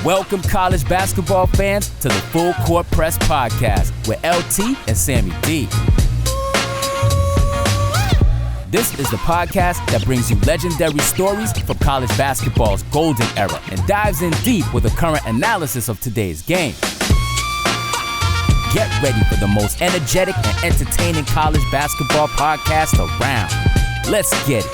Welcome, college basketball fans, to the Full Court Press Podcast with LT and Sammy D. This is the podcast that brings you legendary stories from college basketball's golden era and dives in deep with a current analysis of today's game. Get ready for the most energetic and entertaining college basketball podcast around. Let's get it.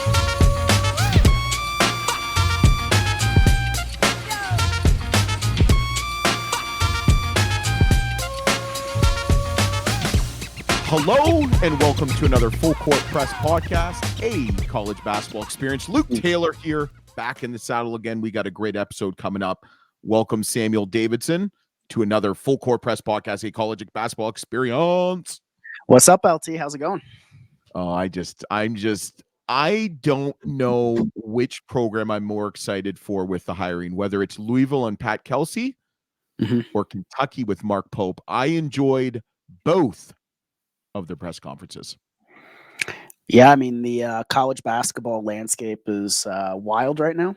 Hello and welcome to another Full Court Press Podcast, a college basketball experience. Luke Taylor here, back in the saddle again. We got a great episode coming up. Welcome Samuel Davidson to another Full Court Press Podcast, a college basketball experience. What's up, LT? How's it going? Oh, I don't know which program I'm more excited for with the hiring, whether it's Louisville and Pat Kelsey or Kentucky with Mark Pope. I enjoyed both of the press conferences. Yeah, I mean, the college basketball landscape is wild right now.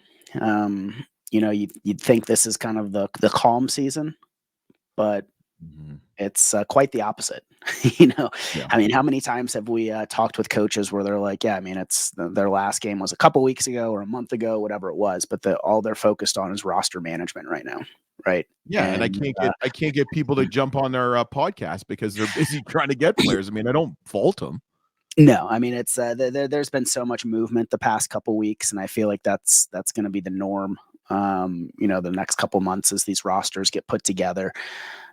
You'd think this is kind of the calm season, but it's quite the opposite. I mean, how many times have we talked with coaches where they're like, yeah, I mean, it's their last game was a couple weeks ago or a month ago, whatever it was, but all they're focused on is roster management right now. Right. Yeah, and I can't get people to jump on their podcast because they're busy trying to get players. I mean, I don't fault them. No, I mean, it's there's been so much movement the past couple weeks, and I feel like that's going to be the norm. The next couple months as these rosters get put together,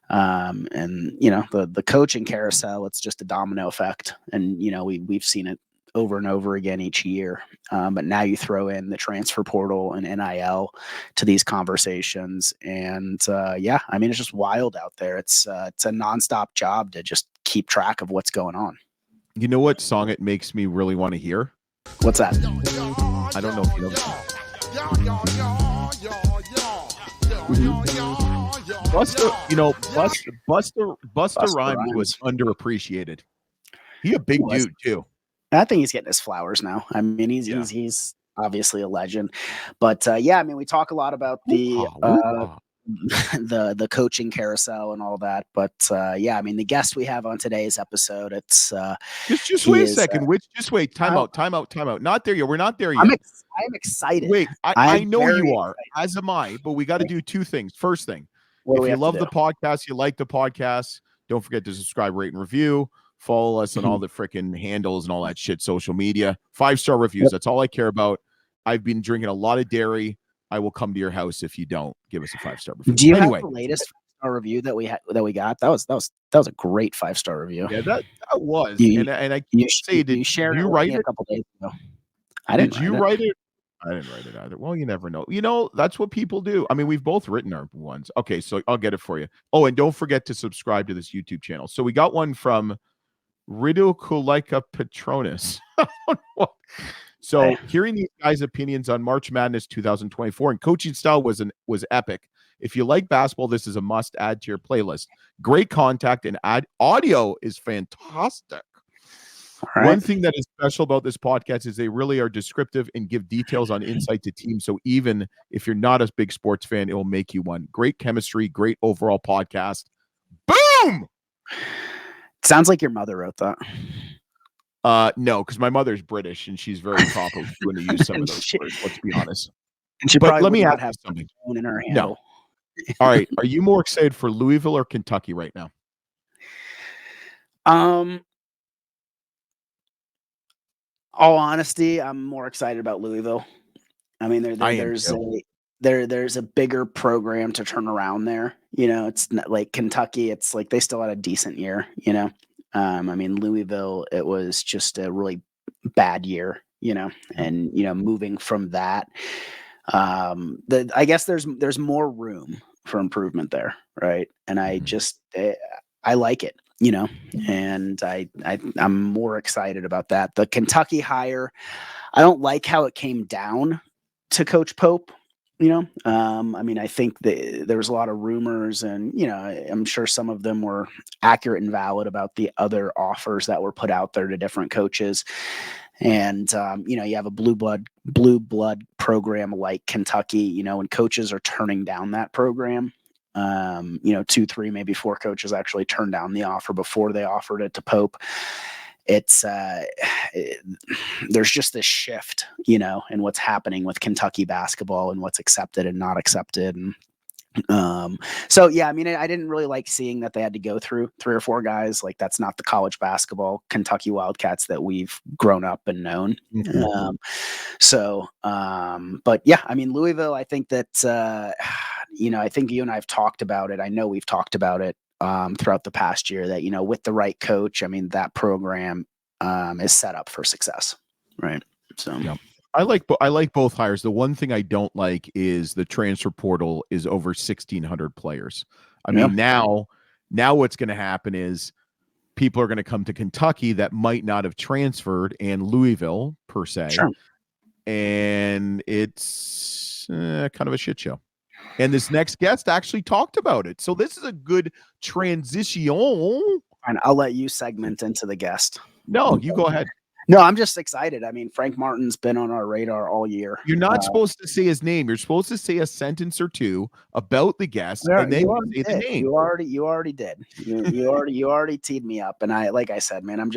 and the coaching carousel, it's just a domino effect, and we've seen it over and over again each year. But now you throw in the transfer portal and NIL to these conversations. And I mean, it's just wild out there. It's a nonstop job to just keep track of what's going on. You know what song it makes me really want to hear? What's that? I don't know if you know this. Busta Rhymes was underappreciated. He a big dude too. I think he's getting his flowers now. I mean, he's obviously a legend, but I mean, we talk a lot about the coaching carousel and all that, but I mean, the guest we have on today's episode, it's just wait a second. Time out. Not there yet. We're not there yet. I'm excited. Wait, I know you are, as am I, but we got to do two things. First thing, if you love the podcast, you like the podcast, don't forget to subscribe, rate, and review. Follow us on all the freaking handles and all that shit, social media. 5-star reviews. That's all I care about. I've been drinking a lot of dairy. I will come to your house if you don't give us a 5-star review. Do you have the latest 5-star review that we got? That was a great 5-star review. Yeah, that was. You shared it a couple days ago. Did you write it? I didn't write it either. Well, you never know. That's what people do. I mean, we've both written our ones. Okay, so I'll get it for you. Oh, and don't forget to subscribe to this YouTube channel. So we got one from Ridiculica Patronus. So hearing these guys' opinions on March Madness 2024 and coaching style was epic. If you like basketball, this is a must add to your playlist. Great contact and audio is fantastic. Right. One thing that is special about this podcast is they really are descriptive and give details on insight to teams. So even if you're not a big sports fan, it will make you one. Great chemistry, great overall podcast. Boom! Sounds like your mother wrote that. No, because my mother's British and she's very proper when to use some of those words. Let's be honest. And she probably let me have something in her handle. No. All right. Are you more excited for Louisville or Kentucky right now? All honesty, I'm more excited about Louisville. I mean, there's a bigger program to turn around there. It's not like Kentucky. It's like they still had a decent year. I mean, Louisville, it was just a really bad year. And moving from that, I guess there's more room for improvement there, right? And I like it. And I'm more excited about that. The Kentucky hire, I don't like how it came down to Coach Pope. I mean, I think there was a lot of rumors, and I'm sure some of them were accurate and valid about the other offers that were put out there to different coaches. And you have a blue blood program like Kentucky, when coaches are turning down that program. 2, 3, maybe 4 coaches actually turned down the offer before they offered it to Pope. It's there's just this shift, in what's happening with Kentucky basketball and what's accepted and not accepted. And so yeah, I mean, I didn't really like seeing that they had to go through 3 or 4 guys. Like, that's not the college basketball Kentucky Wildcats that we've grown up and known. Mm-hmm. But yeah, I mean, Louisville, I think that I think you and I have talked about it. I know we've talked about it throughout the past year that, with the right coach, I mean, that program is set up for success. Right. So yeah. I like both hires. The one thing I don't like is the transfer portal is over 1,600 players. I mean, now what's going to happen is people are going to come to Kentucky that might not have transferred, and Louisville per se. Sure. And it's kind of a shit show. And this next guest actually talked about it. So this is a good transition. And I'll let you segment into the guest. No, you go ahead. No, I'm just excited. I mean, Frank Martin's been on our radar all year. You're not supposed to say his name. You're supposed to say a sentence or two about the guest, and then you say the name. You already did. You already teed me up. And like I said, man, I'm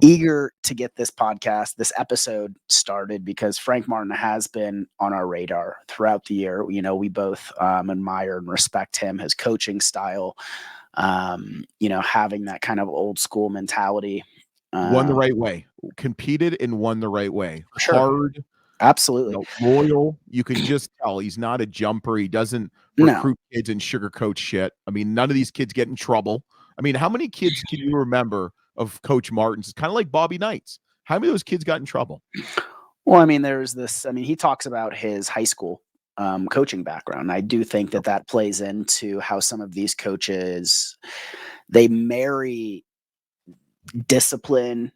eager to get this podcast, this episode started, because Frank Martin has been on our radar throughout the year. We both admire and respect him, his coaching style, having that kind of old school mentality. Won the right way, competed and won the right way. Sure. Hard, absolutely, loyal. You can just tell he's not a jumper. He doesn't recruit kids and sugarcoat shit. I mean, none of these kids get in trouble. I mean, how many kids can you remember of Coach Martin's? It's kind of like Bobby Knight's. How many of those kids got in trouble? Well, I mean, there's this. I mean, he talks about his high school coaching background. I do think that plays into how some of these coaches, they marry discipline,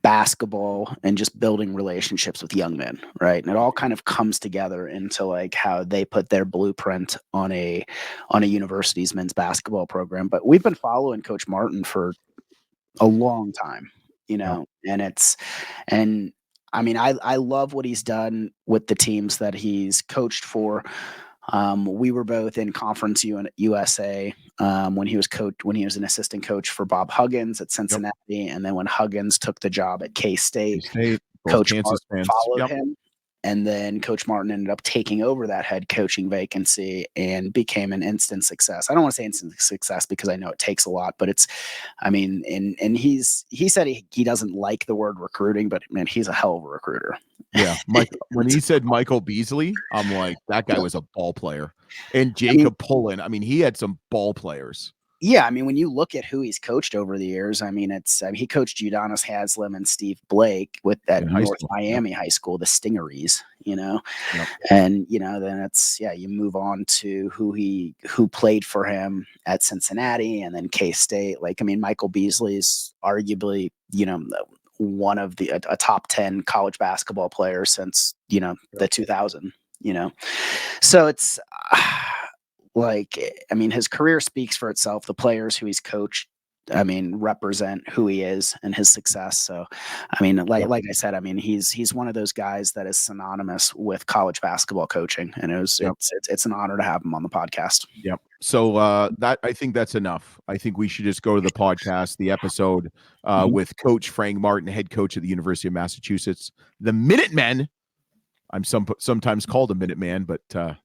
basketball, and just building relationships with young men, right? And it all kind of comes together into like how they put their blueprint on a university's men's basketball program. But we've been following Coach Martin for a long time, and I mean, I love what he's done with the teams that he's coached for. We were both in Conference USA when he was an assistant coach for Bob Huggins at Cincinnati, and then when Huggins took the job at K-State, Coach Martin followed him, and then Coach Martin ended up taking over that head coaching vacancy and became an instant success. I don't want to say instant success because I know it takes a lot, but and he said he doesn't like the word recruiting, but man, he's a hell of a recruiter. Yeah, when he said Michael Beasley, I'm like, that guy was a ball player. And Jacob Pullen, I mean, he had some ball players. Yeah, I mean, when you look at who he's coached over the years, I mean, he coached Udonis Haslem and Steve Blake with that North Miami high school, the Stingeries, and then you move on to who played for him at Cincinnati and then K-State. Like, I mean, Michael Beasley's arguably, one of a top 10 college basketball players since, the 2000, so it's like, I mean, his career speaks for itself. The players who he's coached, I mean, represent who he is and his success. So, I mean, like I said, I mean, he's one of those guys that is synonymous with college basketball coaching, and it's an honor to have him on the podcast. Yep. So I think that's enough. I think we should just go to the podcast, the episode with Coach Frank Martin, head coach at the University of Massachusetts, the Minutemen. I'm sometimes called a Minuteman, but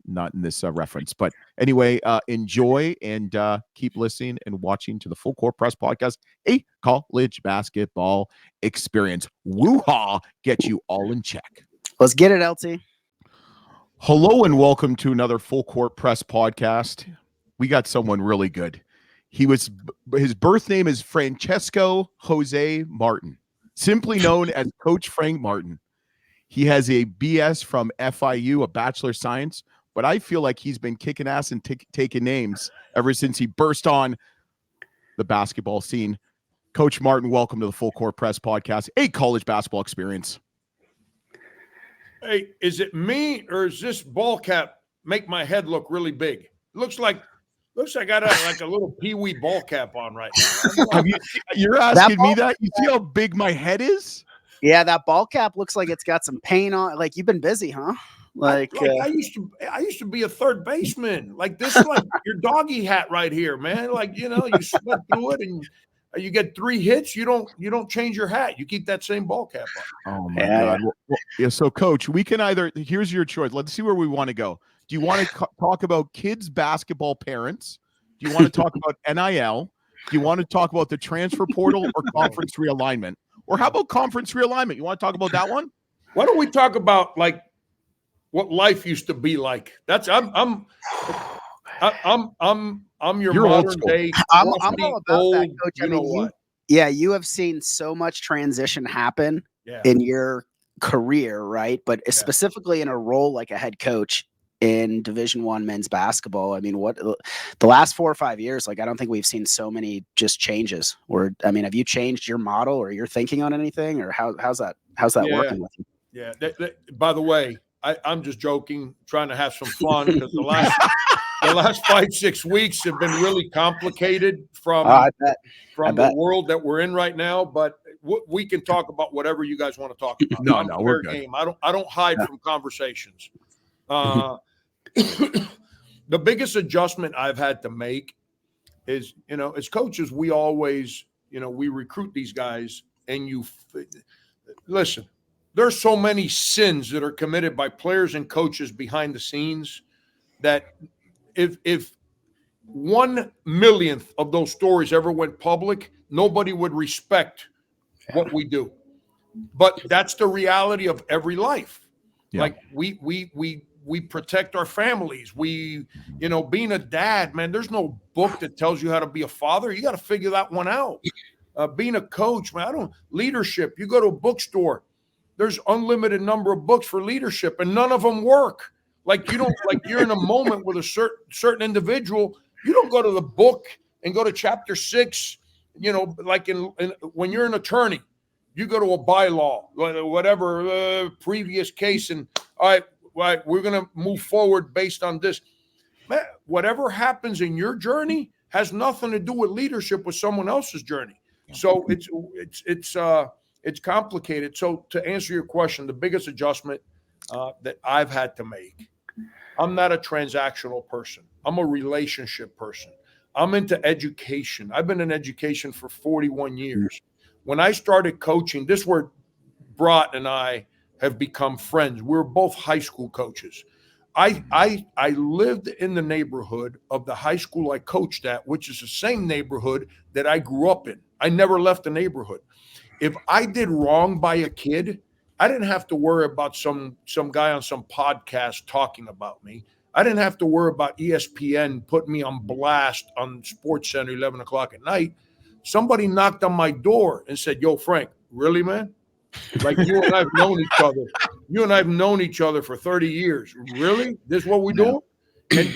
not in this reference. But anyway, enjoy and keep listening and watching to the Full Court Press Podcast, a college basketball experience. Woo-ha! Get you all in check. Let's get it, LT. Hello and welcome to another Full Court Press Podcast. We got someone really good. His birth name is Francesco Jose Martin, simply known as Coach Frank Martin. He has a BS from FIU, a Bachelor of Science, but I feel like he's been kicking ass and taking names ever since he burst on the basketball scene. Coach Martin, welcome to the Full Court Press Podcast, a college basketball experience. Hey, is it me or is this ball cap make my head look really big? Looks like I got a little peewee ball cap on right now. You're asking me that? You see how big my head is? Yeah, that ball cap looks like it's got some paint on. Like you've been busy, huh? I used to be a third baseman. Like this is like your doggy hat right here, man. Like, you sweat through it and you get 3 hits. You don't change your hat. You keep that same ball cap on. Oh my God. Well, yeah. So coach, we can here's your choice. Let's see where we want to go. Do you want to talk about kids basketball parents? Do you want to talk about NIL? Do you want to talk about the transfer portal or conference realignment? Or how about conference realignment? You want to talk about that one? Why don't we talk about like what life used to be like? That's I'm your modern day. I'm all about that, Coach. I mean, you have seen so much transition happen in your career, right? But specifically in a role like a head coach in Division I men's basketball. I mean, what the last 4 or 5 years, like I don't think we've seen so many just changes. Or I mean, have you changed your model or your thinking on anything, or how's that working with you? Yeah. By the way, I'm just joking, trying to have some fun because the last 5-6 weeks have been really complicated from the world that we're in right now. But we can talk about whatever you guys want to talk about. No, we're good. Game. I don't hide from conversations. The biggest adjustment I've had to make is, as coaches, we always, we recruit these guys, and listen. There's so many sins that are committed by players and coaches behind the scenes that if 1/1,000,000th of those stories ever went public, nobody would respect what we do. But that's the reality of every life. Yeah. Like we protect our families. We, being a dad, man, there's no book that tells you how to be a father. You got to figure that one out. Being a coach, man, leadership. You go to a bookstore. There's unlimited number of books for leadership, and none of them work. Like you're in a moment with a certain individual. You don't go to the book and go to chapter 6. Like when you're an attorney, you go to a bylaw, whatever previous case, and all right, we're gonna move forward based on this. Man, whatever happens in your journey has nothing to do with leadership with someone else's journey. So it's complicated. So to answer your question, the biggest adjustment that I've had to make, I'm not a transactional person. I'm a relationship person. I'm into education. I've been in education for 41 years. When I started coaching, this is where Brought and I have become friends. We're both high school coaches. I lived in the neighborhood of the high school I coached at, which is the same neighborhood that I grew up in. I never left the neighborhood. If I did wrong by a kid, I didn't have to worry about some guy on some podcast talking about me. I didn't have to worry about ESPN putting me on blast on SportsCenter 11 o'clock at night. Somebody knocked on my door and said, "Yo, Frank, really, man? Like you and I've known each other. You and I've known each other for 30 years. Really? This is what we do?" And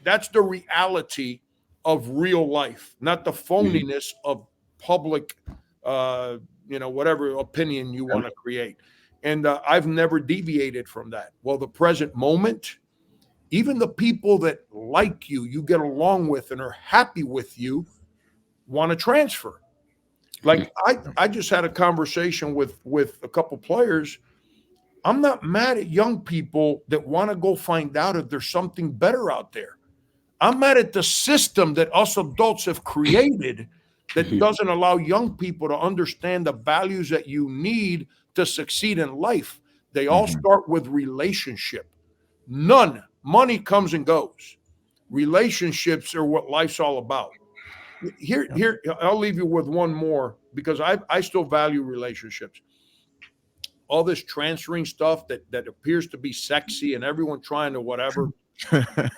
that's the reality of real life, not the phoniness of public whatever opinion you want to create. And I've never deviated from that. Well, the present moment, even the people that like you get along with and are happy with you, want to transfer. Like I just had a conversation with a couple players. I'm not mad at young people that want to go find out if there's something better out there. I'm mad at the system that us adults have created that doesn't allow young people to understand the values that you need to succeed in life. They all start with relationship. Money comes and goes. Relationships are what life's all about. Here, I'll leave you with one more because I still value relationships. All this transferring stuff that appears to be sexy and everyone trying to whatever.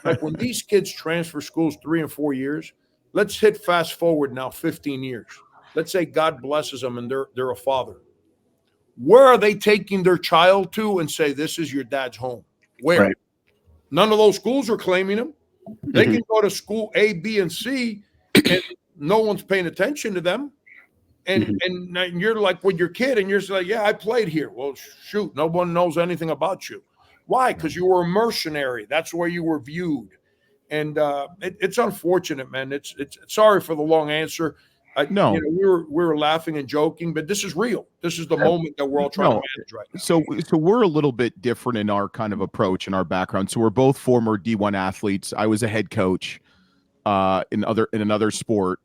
Like when these kids transfer schools 3 and 4 years, let's hit fast forward now 15 years. Let's say God blesses them and they're a father. Where are they taking their child to and say, "This is your dad's home"? Where? Right. None of those schools are claiming them. They can go to school A, B, and C, and no one's paying attention to them. And and you're like with your kid, and you're just like, yeah, I played here. Well, shoot, no one knows anything about you. Why? Because you were a mercenary. That's where you were viewed. And it's unfortunate, man. It's sorry for the long answer. No, we were laughing and joking, but this is real. This is the moment that we're all trying to manage right now. So we're a little bit different in our kind of approach and our background. So we're both former D1 athletes. I was a head coach in another sport.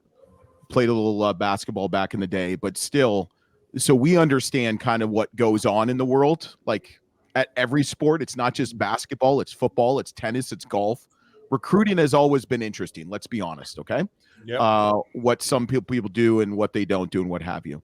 Played a little basketball back in the day, but still, so we understand kind of what goes on in the world. Like at every sport, it's not just basketball, it's football, it's tennis, it's golf. Recruiting has always been interesting. Let's be honest, okay? Yeah. What some people do and what they don't do and what have you.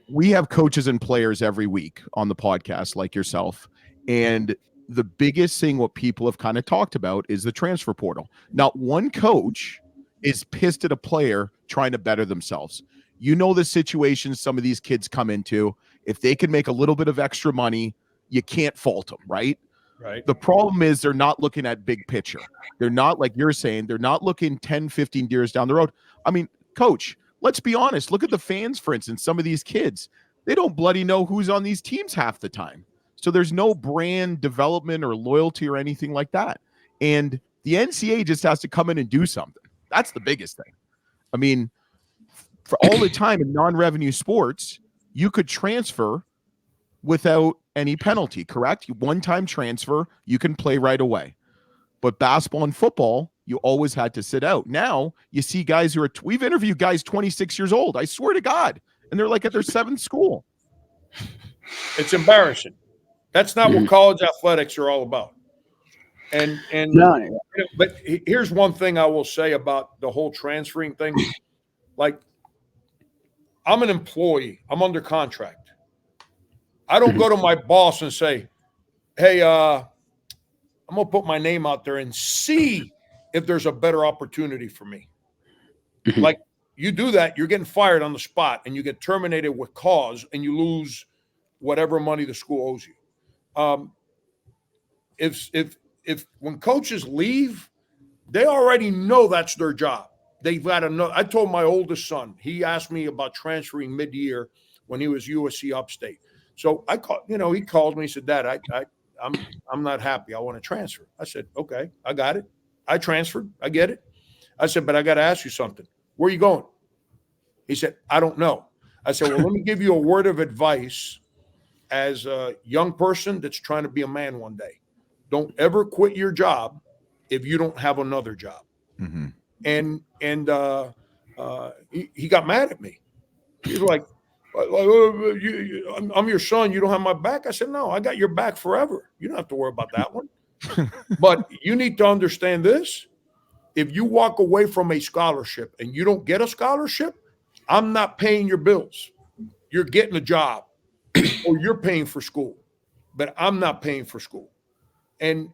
We have coaches and players every week on the podcast like yourself. And the biggest thing what people have kind of talked about is the transfer portal. Not one coach is pissed at a player trying to better themselves. You know the situations some of these kids come into. If they can make a little bit of extra money, you can't fault them, right? Right. The problem is they're not looking at big picture. They're not, like you're saying, they're not looking 10, 15 years down the road. I mean, coach, let's be honest. Look at the fans, for instance, some of these kids. They don't bloody know who's on these teams half the time. So there's no brand development or loyalty or anything like that. And the NCAA just has to come in and do something. That's the biggest thing. I mean, for all the time in non-revenue sports, you could transfer without any penalty, correct? One-time transfer, you can play right away. But basketball and football, you always had to sit out. Now you see guys who are, we've interviewed guys 26 years old, I swear to God, and they're like at their 7th school. It's embarrassing. That's not what college athletics are all about. And No. But here's one thing I will say about the whole transferring thing. Like, I'm an employee. I'm under contract. I don't go to my boss and say, hey, I'm going to put my name out there and see if there's a better opportunity for me. Like, you do that, you're getting fired on the spot, and you get terminated with cause, and you lose whatever money the school owes you. If when coaches leave, they already know that's their job. They've got to know. I told my oldest son, he asked me about transferring mid-year when he was USC Upstate. So I called, he called me, he said, Dad, I'm not happy. I want to transfer. I said, okay, I got it. I transferred. I get it. I said, but I got to ask you something. Where are you going? He said, I don't know. I said, well, let me give you a word of advice as a young person that's trying to be a man one day. Don't ever quit your job if you don't have another job. Mm-hmm. And he got mad at me. He's like, I'm your son. You don't have my back. I said, no, I got your back forever. You don't have to worry about that one. But you need to understand this. If you walk away from a scholarship and you don't get a scholarship, I'm not paying your bills. You're getting a job or you're paying for school, but I'm not paying for school. And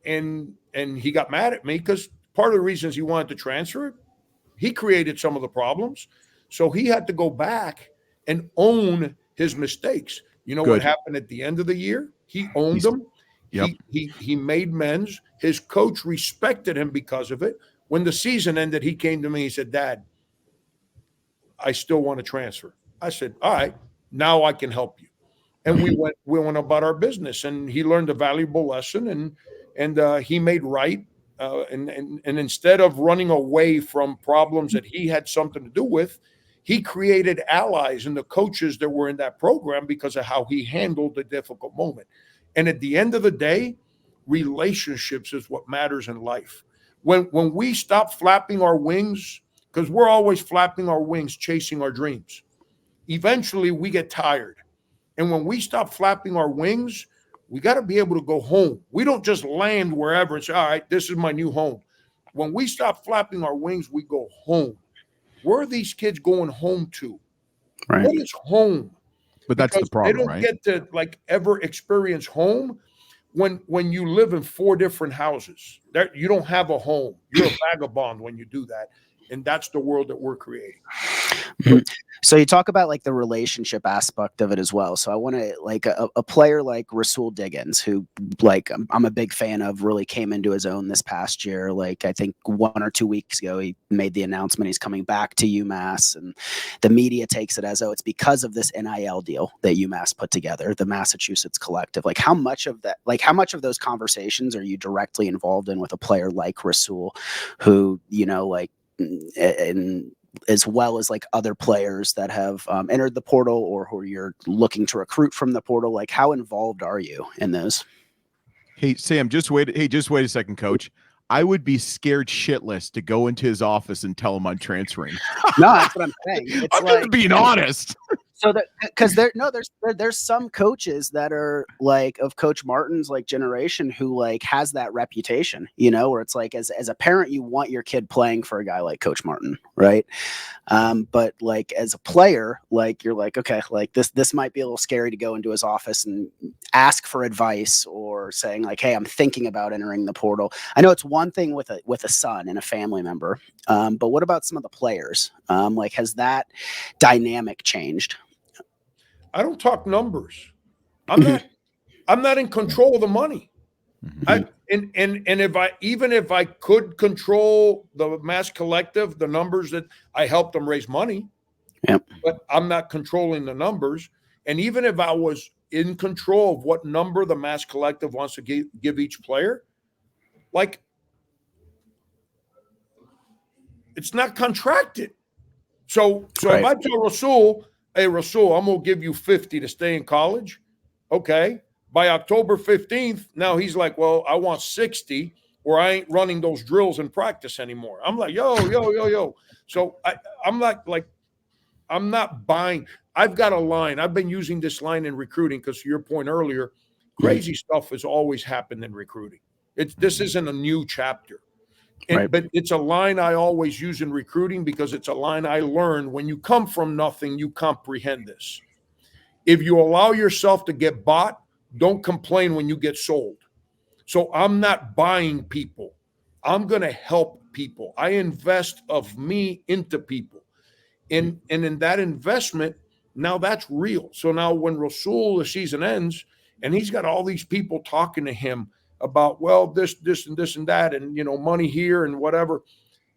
he got mad at me because part of the reasons he wanted to transfer it, he created some of the problems. So he had to go back and own his mistakes. You know what happened at the end of the year? He owned them. Yep. He made amends. His coach respected him because of it. When the season ended, he came to me. He said, Dad, I still want to transfer. I said, all right, now I can help you. And we went about our business, and he learned a valuable lesson, and he made right. And instead of running away from problems that he had something to do with, he created allies in the coaches that were in that program because of how he handled the difficult moment. And at the end of the day, relationships is what matters in life. When we stop flapping our wings, because we're always flapping our wings, chasing our dreams, eventually we get tired. And when we stop flapping our wings, we got to be able to go home. We don't just land wherever and say, all right, this is my new home. When we stop flapping our wings, we go home. Where are these kids going home to? Right. What is home? But that's the problem, they don't get to ever experience home when you live in 4 different houses. You don't have a home. You're a vagabond when you do that. And that's the world that we're creating. So you talk about like the relationship aspect of it as well. So I want to like a player like Rasul Diggins, who like I'm a big fan of, really came into his own this past year. Like I think 1 or 2 weeks ago, he made the announcement he's coming back to UMass, and the media takes it as, oh, it's because of this NIL deal that UMass put together, the Massachusetts Collective. Like how much of those conversations are you directly involved in with a player like Rasul, who, you know, like, and as well as like other players that have entered the portal or who you're looking to recruit from the portal? Like how involved are you in those? Hey, Sam, just wait a second, coach. I would be scared shitless to go into his office and tell him I'm transferring. No, that's what I'm saying. It's I'm just being honest. So that, because there's some coaches that are like of Coach Martin's like generation who like has that reputation, you know, where it's like as a parent, you want your kid playing for a guy like Coach Martin, right? But like as a player, like you're like, okay, like this might be a little scary to go into his office and ask for advice, or saying like, hey, I'm thinking about entering the portal. I know it's one thing with a son and a family member, but what about some of the players? Like has that dynamic changed? I don't talk numbers. I'm not in control of the money. And if I could control the Mass Collective, the numbers that I helped them raise money, but I'm not controlling the numbers. And even if I was in control of what number the Mass Collective wants to give each player, like it's not contracted. So right. If I tell Rasul, hey, Rasul, I'm going to give you 50 to stay in college. Okay. By October 15th, now he's like, well, I want 60, or I ain't running those drills in practice anymore. I'm like, yo. So I'm not buying. I've got a line. I've been using this line in recruiting because, to your point earlier, crazy stuff has always happened in recruiting. This isn't a new chapter. But it's a line I always use in recruiting because it's a line I learned. When you come from nothing, you comprehend this. If you allow yourself to get bought, don't complain when you get sold. So I'm not buying people. I'm going to help people. I invest of me into people. And in that investment, now that's real. So now when Rasul, the season ends, and he's got all these people talking to him about, well, this and this and that, and, you know, money here and whatever.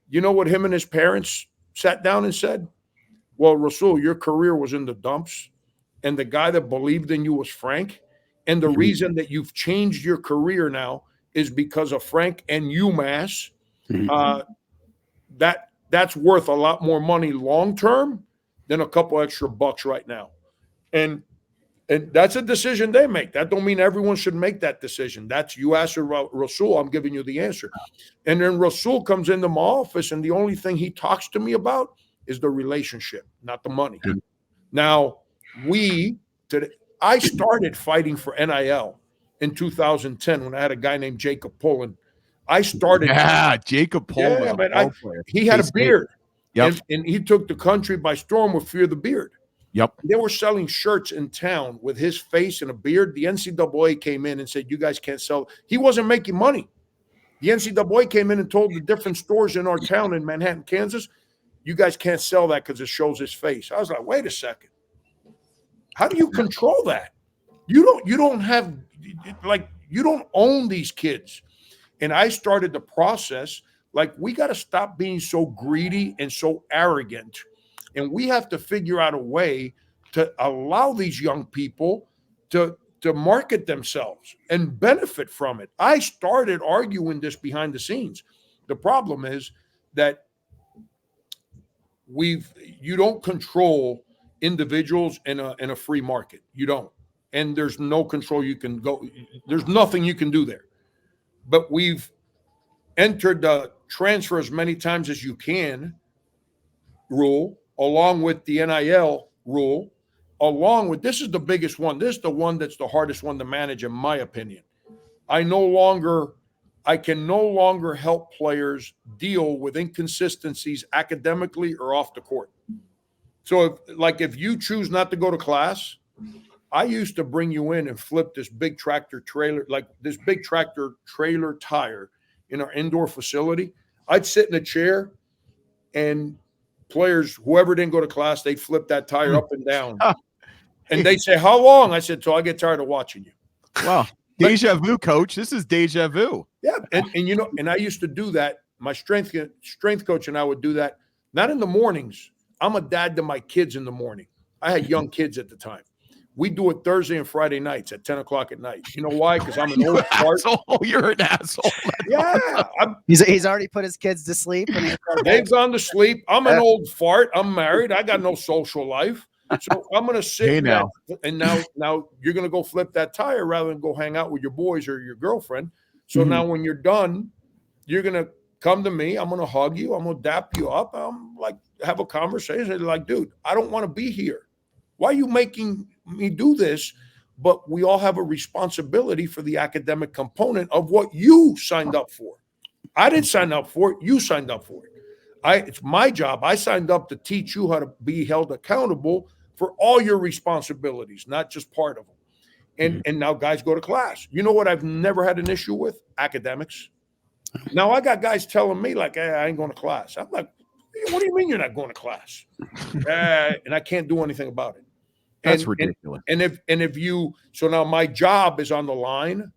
You know what him and his parents sat down and said? Well, Rasul, your career was in the dumps, and the guy that believed in you was Frank. And the reason that you've changed your career now is because of Frank and UMass. That's worth a lot more money long-term than a couple extra bucks right now. And that's a decision they make. That don't mean everyone should make that decision. That's, you asked Rasul, I'm giving you the answer. And then Rasul comes into my office, and the only thing he talks to me about is the relationship, not the money. Now, I started fighting for NIL in 2010 when I had a guy named Jacob Pullen. I started. Yeah, Jacob Pullen was a ball player. He had a beard. Yep. And he took the country by storm with Fear the Beard. Yep. They were selling shirts in town with his face and a beard. The NCAA came in and said, you guys can't sell. He wasn't making money. The NCAA came in and told the different stores in our town in Manhattan, Kansas, you guys can't sell that because it shows his face. I was like, wait a second. How do you control that? You don't own these kids. And I started the process, like, we got to stop being so greedy and so arrogant. And we have to figure out a way to allow these young people to market themselves and benefit from it. I started arguing this behind the scenes. The problem is that you don't control individuals in a free market. You don't. And there's no control you can go. There's nothing you can do there. But we've entered the transfer as many times as you can rule, along with the NIL rule, along with, this is the biggest one. This is the one that's the hardest one to manage, in my opinion. I can no longer help players deal with inconsistencies academically or off the court. So if you choose not to go to class, I used to bring you in and flip this big tractor trailer tire in our indoor facility. I'd sit in a chair and players, whoever didn't go to class, they'd flip that tire up and down. And they say, how long? I said, till I get tired of watching you. Wow. Deja vu, coach. This is deja vu. Yeah. And I used to do that. My strength coach and I would do that. Not in the mornings. I'm a dad to my kids in the morning. I had young kids at the time. We do it Thursday and Friday nights at 10 o'clock at night. You know why? Because I'm an old fart. You're an asshole. Yeah. He's already put his kids to sleep. They've gone to sleep. I'm an old fart. I'm married. I got no social life. So I'm going to sit now. And now you're going to go flip that tire rather than go hang out with your boys or your girlfriend. So now when you're done, you're going to come to me. I'm going to hug you. I'm going to dap you up. I'm like, have a conversation. Like, dude, I don't want to be here. Why are you making me do this? But we all have a responsibility for the academic component of what you signed up for. I didn't sign up for it. You signed up for it. It's my job. I signed up to teach you how to be held accountable for all your responsibilities, not just part of them. And now guys go to class. You know what I've never had an issue with? Academics. Now I got guys telling me like, hey, I ain't going to class. I'm like, what do you mean you're not going to class? And I can't do anything about it. That's ridiculous. So now my job is on the line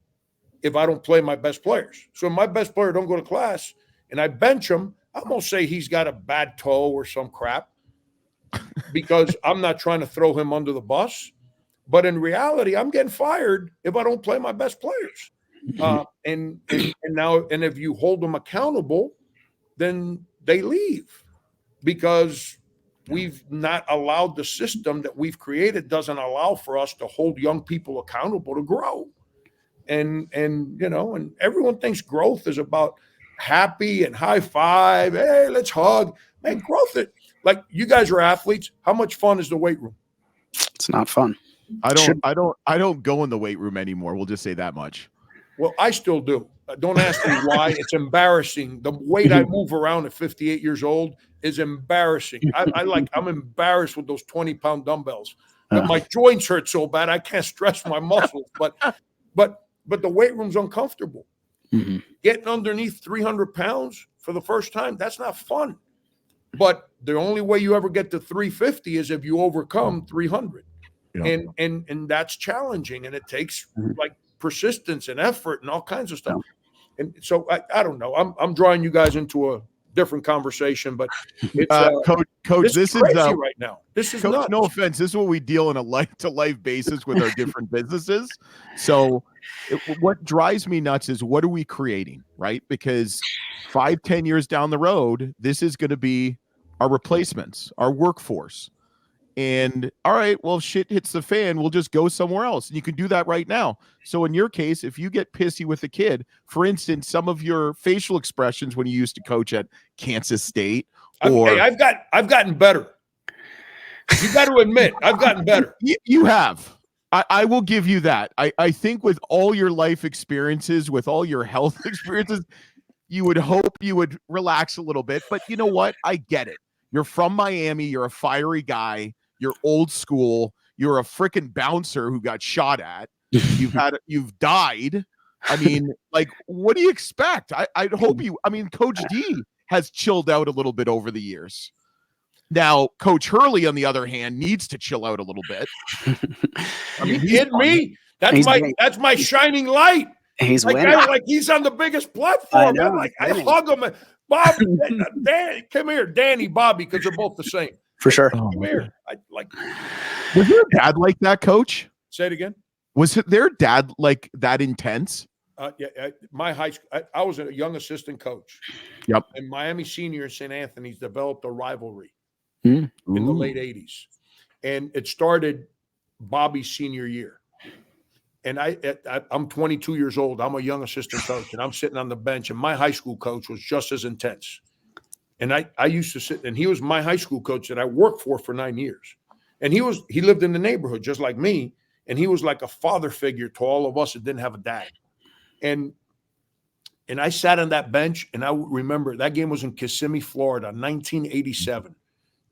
if I don't play my best players. So if my best player don't go to class and I bench him, I'm going to say he's got a bad toe or some crap because I'm not trying to throw him under the bus. But in reality, I'm getting fired if I don't play my best players. And if you hold them accountable, then they leave because we've not allowed the system that we've created doesn't allow for us to hold young people accountable to grow. And everyone thinks growth is about happy and high five. Hey, let's hug. Man, growth it. Like you guys are athletes. How much fun is the weight room? It's not fun. I don't go in the weight room anymore. We'll just say that much. Well, I still do. Don't ask me why. It's embarrassing. The weight I move around at 58 years old is embarrassing. I'm embarrassed with those 20-pound dumbbells. My joints hurt so bad I can't stretch my muscles. But the weight room's uncomfortable. Getting underneath 300 pounds for the first time, that's not fun. But the only way you ever get to 350 is if you overcome 300. Yeah. And that's challenging, and it takes like persistence and effort and all kinds of stuff. And so I don't know. I'm drawing you guys into a different conversation, but it's Coach, this is crazy right now. This is Coach, nuts. No offense. This is what we deal on a life-to-life basis with our different businesses. So what drives me nuts is what are we creating, right? Because 5-10 years down the road, this is going to be our replacements, our workforce. And all right, well, shit hits the fan, we'll just go somewhere else. And you can do that right now. So in your case, if you get pissy with a kid, for instance, some of your facial expressions when you used to coach at Kansas State, I've gotten better. You got to admit, I've gotten better. You have. I will give you that. I think with all your life experiences, with all your health experiences, you would hope you would relax a little bit. But you know what? I get it. You're from Miami. You're a fiery guy. You're old school. You're a freaking bouncer who got shot at. You've died. I mean, like, what do you expect? I hope Coach D has chilled out a little bit over the years. Now, Coach Hurley, on the other hand, needs to chill out a little bit. I mean, kidding me? That's my shining light. He's like, winning. Like he's on the biggest platform. I hug him. Bob, Danny, come here, Danny, Bobby, because they're both the same. For sure. Come here. Was your dad like that, Coach? Say it again. Was their dad like that intense? My high school. I was a young assistant coach. Yep. And Miami Senior and St. Anthony's developed a rivalry in the late '80s, and it started Bobby's senior year. And I'm 22 years old. I'm a young assistant coach, and I'm sitting on the bench. And my high school coach was just as intense. And I used to sit, and he was my high school coach that I worked for 9 years. And he lived in the neighborhood just like me, and he was like a father figure to all of us that didn't have a dad. And I sat on that bench, and I remember that game was in Kissimmee, Florida, 1987.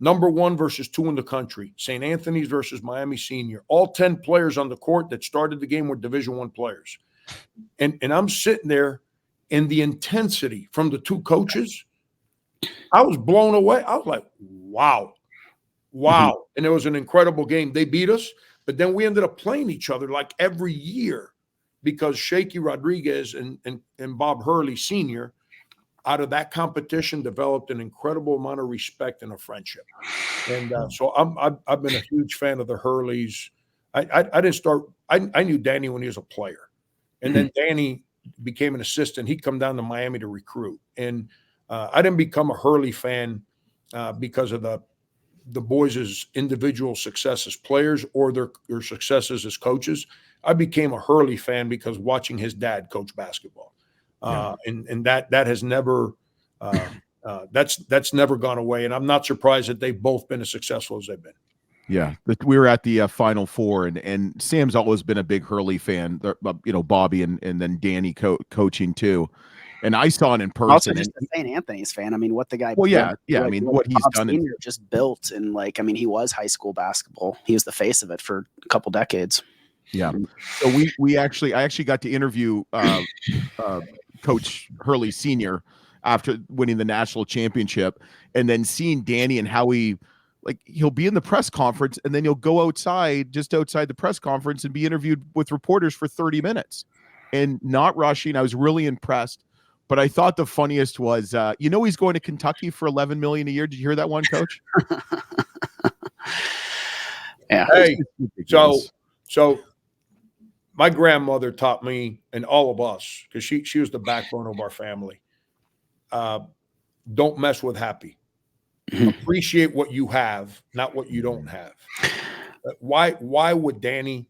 Number 1 versus 2 in the country, St. Anthony's versus Miami Senior. All 10 players on the court that started the game were Division I players. And I'm sitting there, and the intensity from the two coaches, I was blown away. I was like, wow. And it was an incredible game. They beat us, but then we ended up playing each other like every year because Shaky Rodriguez and Bob Hurley Sr., out of that competition, developed an incredible amount of respect and a friendship. And so I've been a huge fan of the Hurleys. I didn't start – I knew Danny when he was a player. And then Danny became an assistant. He'd come down to Miami to recruit. And I didn't become a Hurley fan because of the boys' individual success as players or their successes as coaches. I became a Hurley fan because watching his dad coach basketball. And that has never that's never gone away. And I'm not surprised that they've both been as successful as they've been. Yeah, we were at the Final Four, and Sam's always been a big Hurley fan. Bobby and then Danny coaching too. And I saw it in person. Also, just a St. Anthony's fan. I mean, what the guy. Well, yeah. I mean, what he's done. Just built, and he was high school basketball. He was the face of it for a couple decades. Yeah. So I actually got to interview Coach Hurley Sr. after winning the national championship, and then seeing Danny and how he'll be in the press conference, and then he'll go just outside the press conference and be interviewed with reporters for 30 minutes and not rushing. I was really impressed. But I thought the funniest was, he's going to Kentucky for $11 million a year. Did you hear that one, Coach? Yeah. Hey, so my grandmother taught me and all of us, because she was the backbone of our family. Don't mess with happy. Appreciate what you have, not what you don't have. Why would Danny,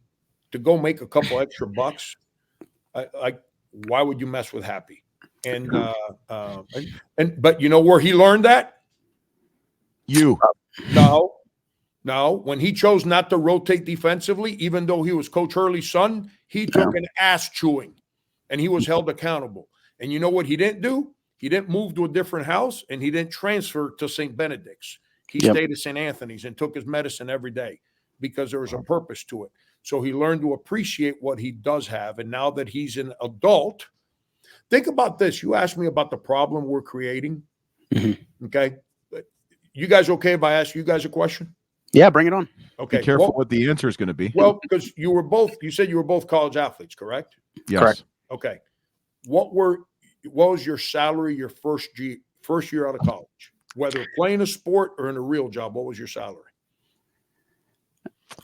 to go make a couple extra bucks, why would you mess with happy? And but you know where he learned that? No. When he chose not to rotate defensively, even though he was Coach Hurley's son, he took an ass chewing, and he was held accountable. And you know what he didn't do? He didn't move to a different house, and he didn't transfer to St. Benedict's. He stayed at St. Anthony's and took his medicine every day because there was a purpose to it. So he learned to appreciate what he does have. And now that he's an adult, think about this. You asked me about the problem we're creating. Okay. You guys okay if I ask you guys a question? Yeah, bring it on. Okay. Be careful what the answer is going to be. Well, because you said you were both college athletes, correct? Yes. Correct. Okay. What was your salary your first year out of college? Whether playing a sport or in a real job, what was your salary?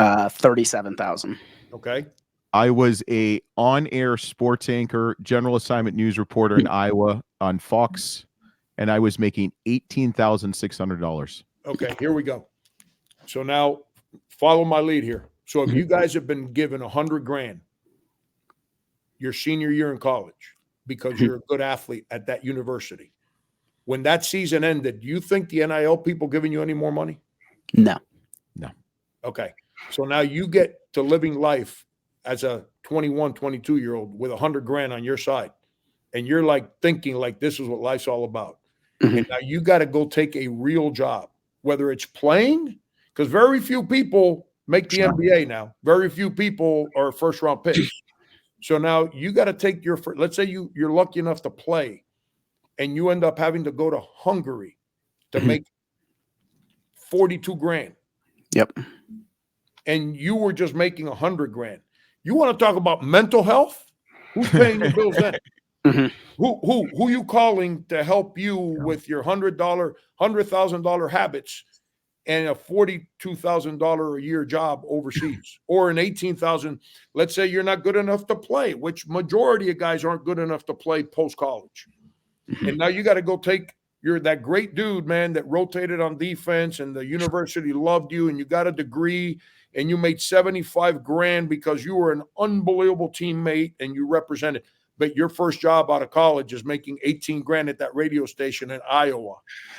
$37,000. Okay. I was a on-air sports anchor, general assignment news reporter in Iowa on Fox, and I was making $18,600. Okay, here we go. So now follow my lead here. So if you guys have been given $100,000 your senior year in college because you're a good athlete at that university, when that season ended, do you think the NIL people giving you any more money? No. Okay. So now you get to living life as a 21, 22-year-old with $100,000 on your side. And you're thinking this is what life's all about. And now you got to go take a real job, whether it's playing, because very few people make the NBA now. Very few people are first-round picks. So now you got to take let's say you're lucky enough to play, and you end up having to go to Hungary to make $42,000. Yep. And you were just making $100,000. You want to talk about mental health? Who's paying your bills then? Who you calling to help you with your $100,000 habits and a $42,000 a year job overseas, or an $18,000? Let's say you're not good enough to play, which majority of guys aren't good enough to play post college, and now you got to go you're that great dude, man, that rotated on defense, and the university loved you, and you got a degree, and you made $75,000 because you were an unbelievable teammate and you represented. But your first job out of college is making $18,000 at that radio station in Iowa.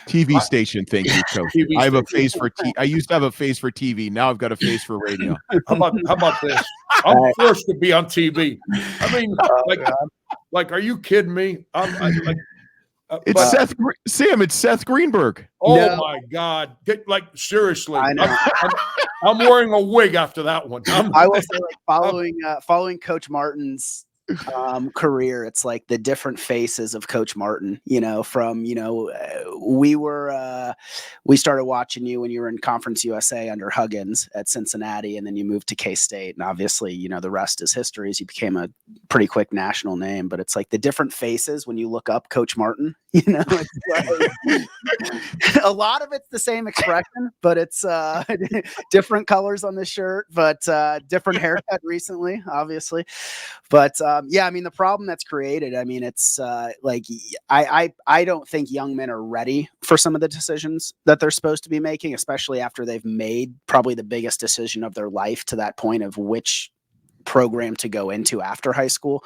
TV station, thank you, Coach. I have a face for I used to have a face for TV. Now I've got a face for radio. How about this? I'm forced to be on TV. I mean, are you kidding me? It's Seth Greenberg. Oh my God! Seriously, I'm wearing a wig after that one. I will say, following Coach Martin's career, it's like the different faces of Coach Martin, from, we started watching you when you were in Conference USA under Huggins at Cincinnati, and then you moved to K-State. And obviously, the rest is history as you became a pretty quick national name. But it's like the different faces when you look up Coach Martin, it's like, a lot of it's the same expression, but it's different colors on the shirt, but different haircut recently, obviously. But the problem that's created, it's I don't think young men are ready for some of the decisions that they're supposed to be making, especially after they've made probably the biggest decision of their life to that point of which program to go into after high school.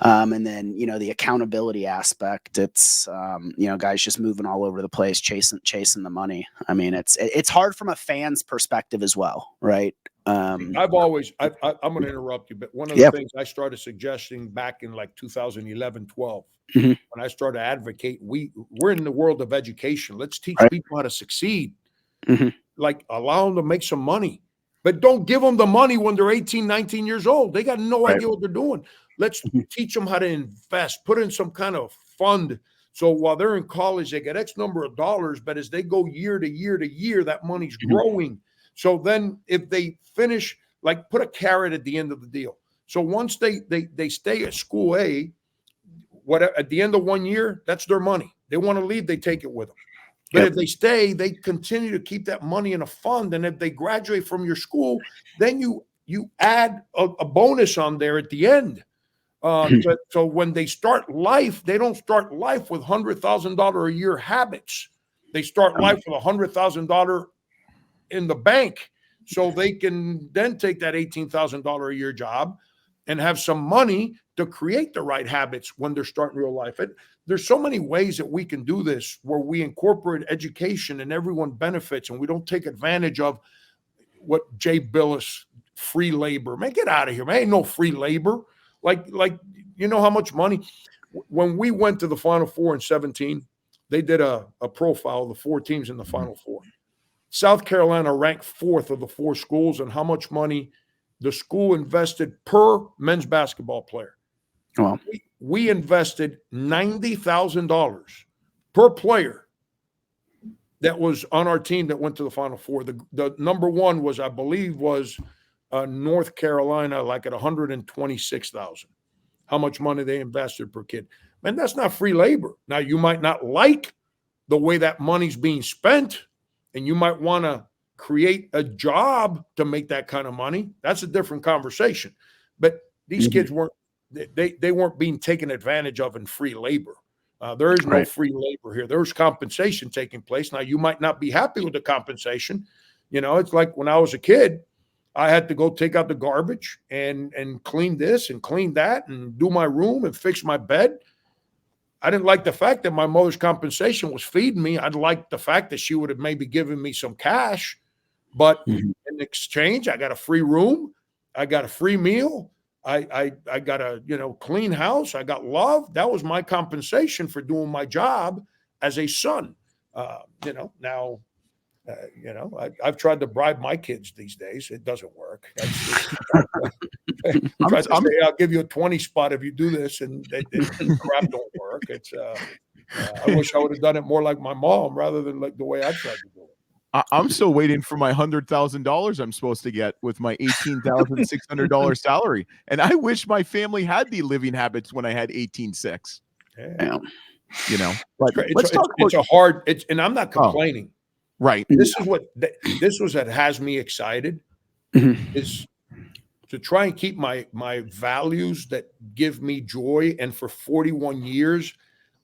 And then, the accountability aspect, it's, guys just moving all over the place, chasing the money. It's hard from a fan's perspective as well. Right. I'm going to interrupt you, but one of the things I started suggesting back in like 2011, 12, when I started advocating, we're in the world of education. Let's teach people how to succeed, like allow them to make some money, but don't give them the money when they're 18, 19 years old. They got no idea what they're doing. Let's teach them how to invest, put in some kind of fund. So while they're in college, they get X number of dollars, but as they go year to year to year, that money's growing. So then if they finish, like put a carrot at the end of the deal. So once they stay at school A, at the end of 1 year, that's their money. They want to leave, they take it with them. But if they stay, they continue to keep that money in a fund. And if they graduate from your school, then you add a bonus on there at the end. So when they start life, they don't start life with $100,000 a year habits. They start life with $100,000 in the bank, so they can then take that $18,000 a year job and have some money to create the right habits when they're starting real life. There's so many ways that we can do this where we incorporate education and everyone benefits, and we don't take advantage of what Jay Billis, free labor. Man, get out of here, man. Ain't no free labor. Like how much money? When we went to the Final Four in 2017, they did a profile of the 4 teams in the Final Four. South Carolina ranked 4th of the 4 schools and how much money the school invested per men's basketball player. Wow. We invested $90,000 per player that was on our team that went to the Final Four. The number one was, I believe, North Carolina, like at $126,000. How much money they invested per kid. Man, that's not free labor. Now, you might not like the way that money's being spent, and you might want to create a job to make that kind of money. That's a different conversation. But these kids weren't being taken advantage of in free labor. There is no free labor here. There's compensation taking place. Now, you might not be happy with the compensation. It's like when I was a kid, I had to go take out the garbage and clean this and clean that and do my room and fix my bed. I didn't like the fact that my mother's compensation was feeding me. I'd like the fact that she would have maybe given me some cash, but in exchange, I got a free room. I got a free meal. I got a, clean house. I got love. That was my compensation for doing my job as a son. Now, I've tried to bribe my kids these days. It doesn't work. I'll give you a 20 spot if you do this, and crap don't work. It's I wish I would have done it more like my mom rather than like the way I tried to do it. I'm still waiting for my $100,000 I'm supposed to get with my $18,600 salary, and I wish my family had the living habits when I had 18.6. Yeah. But it's a hard. And I'm not complaining. Right. This was what has me excited is to try and keep my values that give me joy. And for 41 years,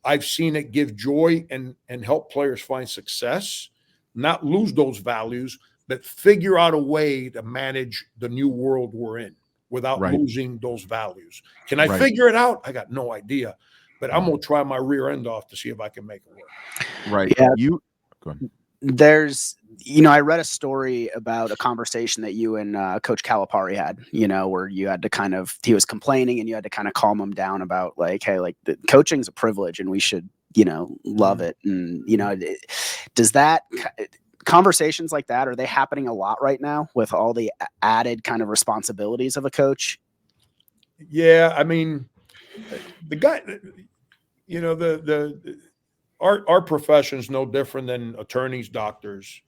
I've seen it give joy and help players find success, not lose those values, but figure out a way to manage the new world we're in without losing those values. Can I figure it out? I got no idea, but I'm going to try my rear end off to see if I can make it work. Right. Yeah. Go ahead. There's, I read a story about a conversation that you and Coach Calipari had, where you had to he was complaining and you had to kind of calm him down about like, hey, like the coaching's a privilege and we should, love it. And, does that conversations like that, are they happening a lot right now with all the added kind of responsibilities of a coach? Yeah, I mean, the guy, you know, our profession is no different than attorneys, doctors.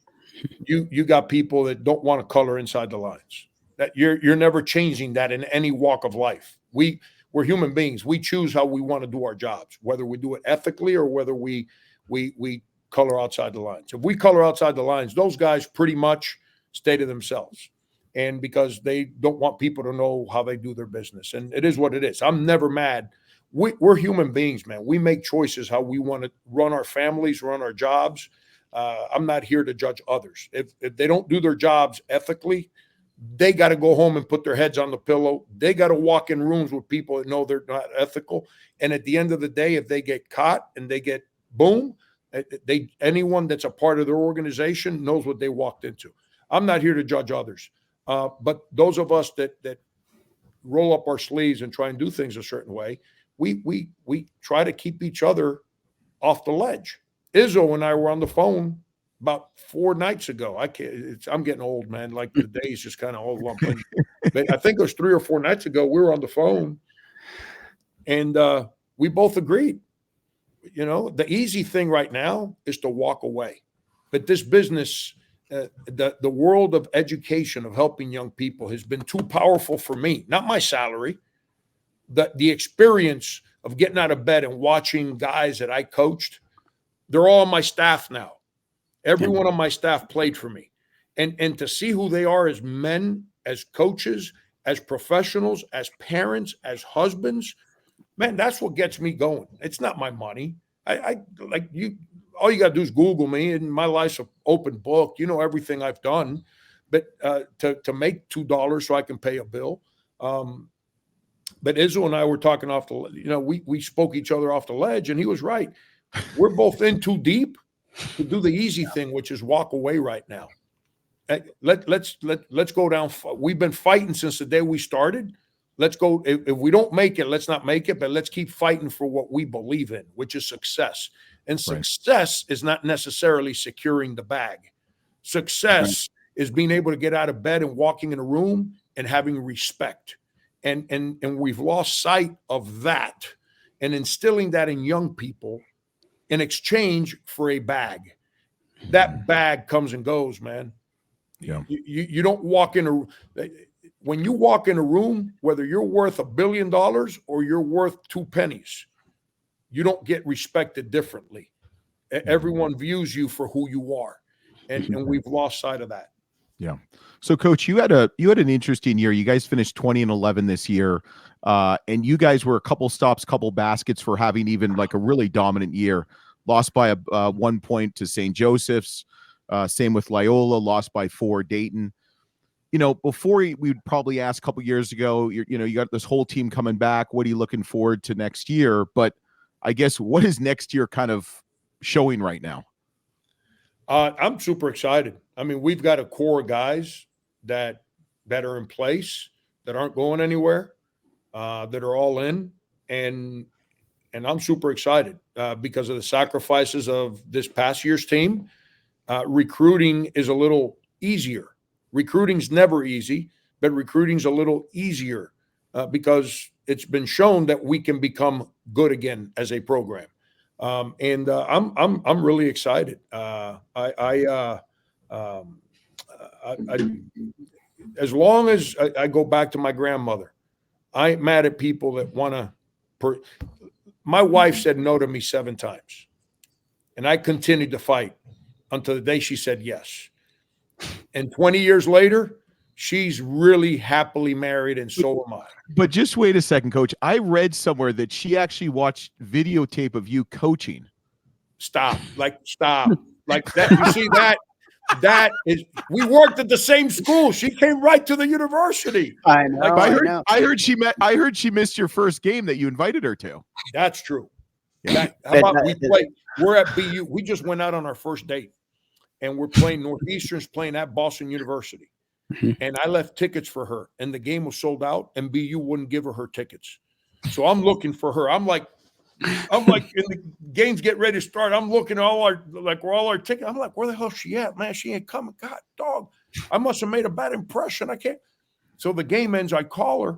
You got people that don't want to color inside the lines. That you're never changing that in any walk of life. We're human beings. We choose how we want to do our jobs, whether we do it ethically or whether we color outside the lines. If we color outside the lines, those guys pretty much stay to themselves. And because they don't want people to know how they do their business. And it is what it is. I'm never mad. We're human beings, man. We make choices how we want to run our families, run our jobs. I'm not here to judge others. If they don't do their jobs ethically, they got to go home and put their heads on the pillow. They got to walk in rooms with people that know they're not ethical. And at the end of the day, if they get caught and they get boom, anyone that's a part of their organization knows what they walked into. I'm not here to judge others. But those of us that roll up our sleeves and try and do things a certain way, we try to keep each other off the ledge. Izzo and I were on the phone about 4 nights ago. I'm getting old, man. Like the days just kind of all lumping. But I think it was 3 or 4 nights ago. We were on the phone, and we both agreed. You know, the easy thing right now is to walk away. But this business, the world of education, of helping young people, has been too powerful for me. Not my salary, the experience of getting out of bed and watching guys that I coached. They're all on my staff now. Everyone on my staff played for me. And to see who they are as men, as coaches, as professionals, as parents, as husbands, man, that's what gets me going. It's not my money. I like you. All you got to do is Google me, and my life's an open book. You know everything I've done. But to make $2 so I can pay a bill. But Izzo and I were talking off the, you know, we spoke each other off the ledge, and he was right. We're both in too deep to do the easy thing, which is walk away right now. Let's go down. We've been fighting since the day we started. Let's go. If we don't make it, let's not make it, but let's keep fighting for what we believe in, which is success. And success is not necessarily securing the bag. Success is being able to get out of bed and walking in a room and having respect. And we've lost sight of that, and instilling that in young people in exchange for a bag. That bag comes and goes, man. Yeah. You don't walk in when you walk in a room, whether you're worth $1 billion or you're worth 2 pennies, you don't get respected differently. Everyone views you for who you are. And we've lost sight of that. Yeah. So, Coach, you had an interesting year. You guys finished 20-11 this year, and you guys were a couple stops, couple baskets for having even like a really dominant year. Lost by 1 point to St. Joseph's. Same with Loyola. Lost by 4, Dayton. You know, before we'd probably ask a couple years ago, you got this whole team coming back. What are you looking forward to next year? But I guess what is next year kind of showing right now? I'm super excited. I mean, we've got a core of guys that are in place, that aren't going anywhere, that are all in, and I'm super excited because of the sacrifices of this past year's team. Recruiting is a little easier. Recruiting's never easy, but recruiting's a little easier because it's been shown that we can become good again as a program. And I'm really excited. As long as I go back to my grandmother, I ain't mad at people that want to. My wife said no to me 7 times, and I continued to fight until the day she said yes. And 20 years later, she's really happily married, and so am I. But just wait a second, Coach. I read somewhere that she actually watched videotape of you coaching. Stop. Like that. You see that? That is, we worked at the same school. She came right to the university. I know. Like I heard she missed your first game that you invited her to. That's true. Yeah. How about we play? We're at BU. We just went out on our first date, and we're playing Northeastern's playing at Boston University. And I left tickets for her, and the game was sold out, and BU wouldn't give her tickets. So I'm looking for her. I'm like, in the games get ready to start. I'm looking at all our tickets. I'm like, where the hell is she at, man? She ain't coming. God, dog. I must have made a bad impression. I can't. So the game ends. I call her,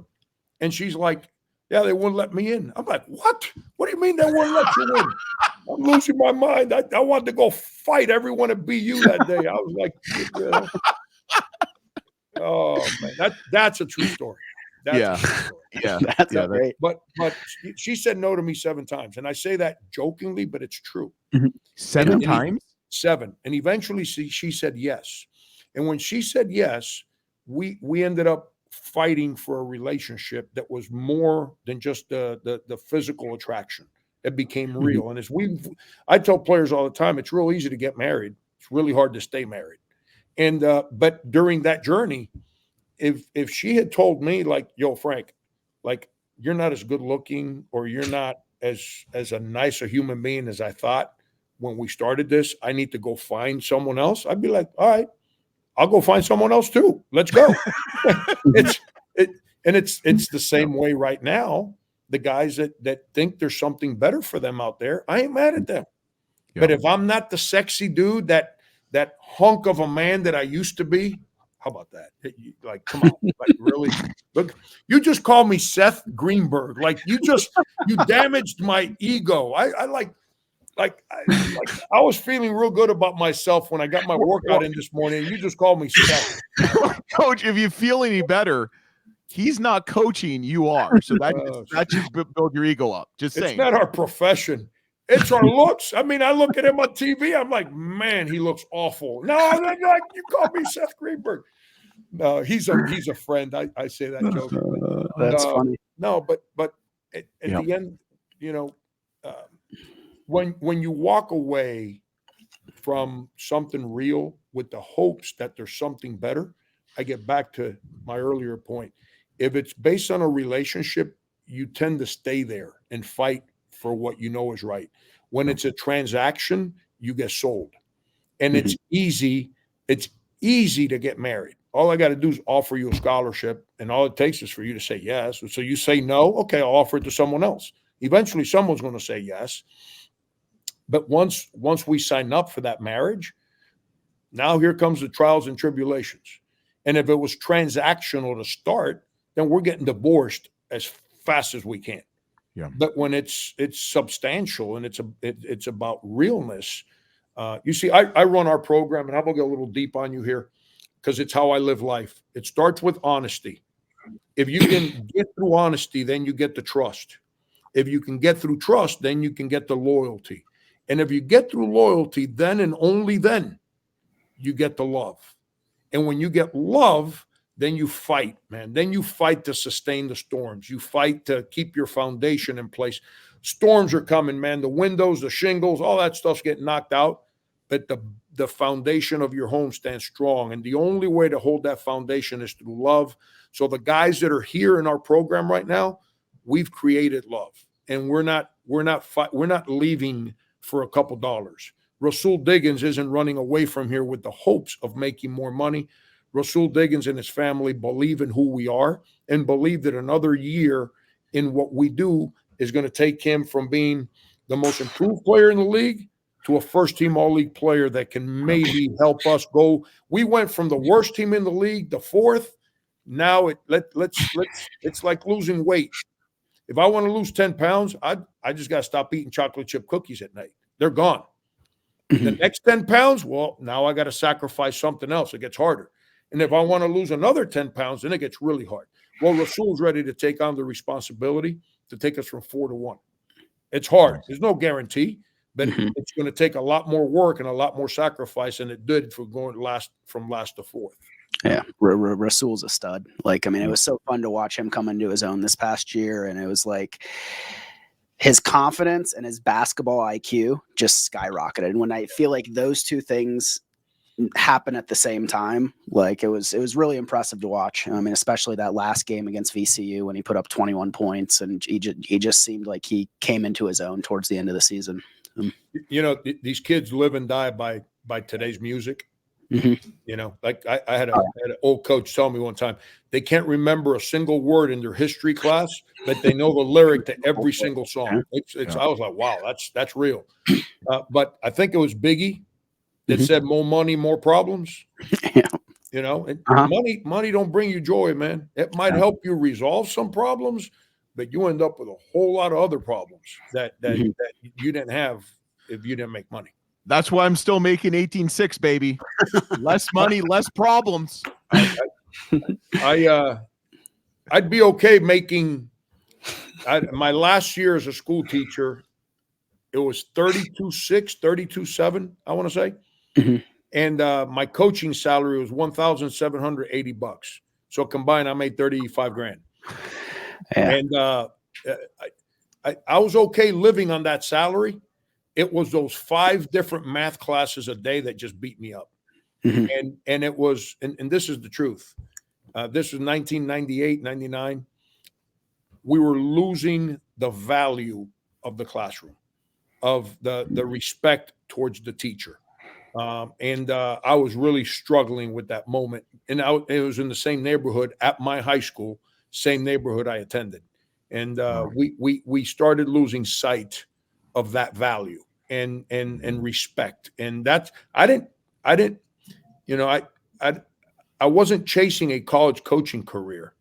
And she's like, yeah, they wouldn't let me in. I'm like, what? What do you mean they wouldn't let you in? I'm losing my mind. I wanted to go fight everyone at BU that day. I was like, oh man, that's a true story. That's a true story. That's great. But she said no to me 7 times, and I say that jokingly, but it's true. 7 times? 7, and eventually she said yes. And when she said yes, we ended up fighting for a relationship that was more than just the physical attraction. It became real. And I tell players all the time, it's real easy to get married. It's really hard to stay married. And but during that journey, if she had told me, like, yo, Frank, like, you're not as good looking, or you're not as a nice a human being as I thought when we started this, I need to go find someone else, I'd be like, all right, I'll go find someone else too. Let's go. It's the same way right now. The guys that think there's something better for them out there, I ain't mad at them. Yeah. But if I'm not the sexy dude, that hunk of a man that I used to be, how about that? Like, come on, like, really? Look, you just called me Seth Greenberg. Like, you damaged my ego. I was feeling real good about myself when I got my workout in this morning. You just called me Seth. Coach, if you feel any better, he's not coaching, you are. So that just build your ego up. Just saying. It's not our profession. It's our looks. I mean, I look at him on TV. I'm like, man, he looks awful. No, I'm like, you call me Seth Greenberg. No, he's a friend. I say that joke. That's funny. No, but at the end, when you walk away from something real with the hopes that there's something better, I get back to my earlier point. If it's based on a relationship, you tend to stay there and fight for what you know is right. When it's a transaction, you get sold. And it's easy to get married. All I got to do is offer you a scholarship, and all it takes is for you to say yes. So you say no, okay, I'll offer it to someone else. Eventually someone's going to say yes. But once we sign up for that marriage, now here comes the trials and tribulations. And if it was transactional to start, then we're getting divorced as fast as we can. Yeah. But when it's substantial and it's about realness, you see, I run our program, and I'm gonna get a little deep on you here because it's how I live life. It starts with honesty. If you can get through honesty, then you get the trust. If you can get through trust, then you can get the loyalty. And if you get through loyalty, then and only then you get the love. And when you get love, then you fight, man. Then you fight to sustain the storms. You fight to keep your foundation in place. Storms are coming, man. The windows, the shingles, all that stuff's getting knocked out. But the foundation of your home stands strong. And the only way to hold that foundation is through love. So the guys that are here in our program right now, we've created love. And we're not leaving for a couple dollars. Rasul Diggins isn't running away from here with the hopes of making more money. Rasul Diggins and his family believe in who we are and believe that another year in what we do is going to take him from being the most improved player in the league to a first-team all-league player that can maybe help us go. We went from the worst team in the league to 4th. Now it's like losing weight. If I want to lose 10 pounds, I just got to stop eating chocolate chip cookies at night. They're gone. The next 10 pounds, well, now I got to sacrifice something else. It gets harder. And if I want to lose another 10 pounds, then it gets really hard. Well, Rasul's ready to take on the responsibility to take us from 4 to 1. It's hard. There's no guarantee, but it's going to take a lot more work and a lot more sacrifice than it did for going from last to 4th. Yeah, Rasul's a stud. Like, I mean, it was so fun to watch him come into his own this past year, and it was like his confidence and his basketball IQ just skyrocketed. And when I feel like those two things happen at the same time, like it was really impressive to watch. I mean, especially that last game against VCU when he put up 21 points, and he just seemed like he came into his own towards the end of the season. You know, these kids live and die by today's music. You know, like I had an old coach tell me one time, they can't remember a single word in their history class, but they know the lyric to every single song. I was like, wow, that's real. But I think it was Biggie that said more money, more problems. You know, and money don't bring you joy, man. It might help you resolve some problems, but you end up with a whole lot of other problems that you didn't have if you didn't make money. That's why I'm still making 18.6, baby. Less money, less problems. I'd be okay making my last year as a school teacher. It was 32.6, 32.7, I want to say. Mm-hmm. And my coaching salary was $1,780. So combined, I made 35 grand. Yeah. And I was okay living on that salary. It was those 5 different math classes a day that just beat me up. Mm-hmm. And it was, and this is the truth. This was 1998, 99. We were losing the value of the classroom, of the respect towards the teacher. And I was really struggling with that moment. And it was in the same neighborhood at my high school, same neighborhood I attended. And we started losing sight of that value and respect. And that's, I didn't, you know, I wasn't chasing a college coaching career.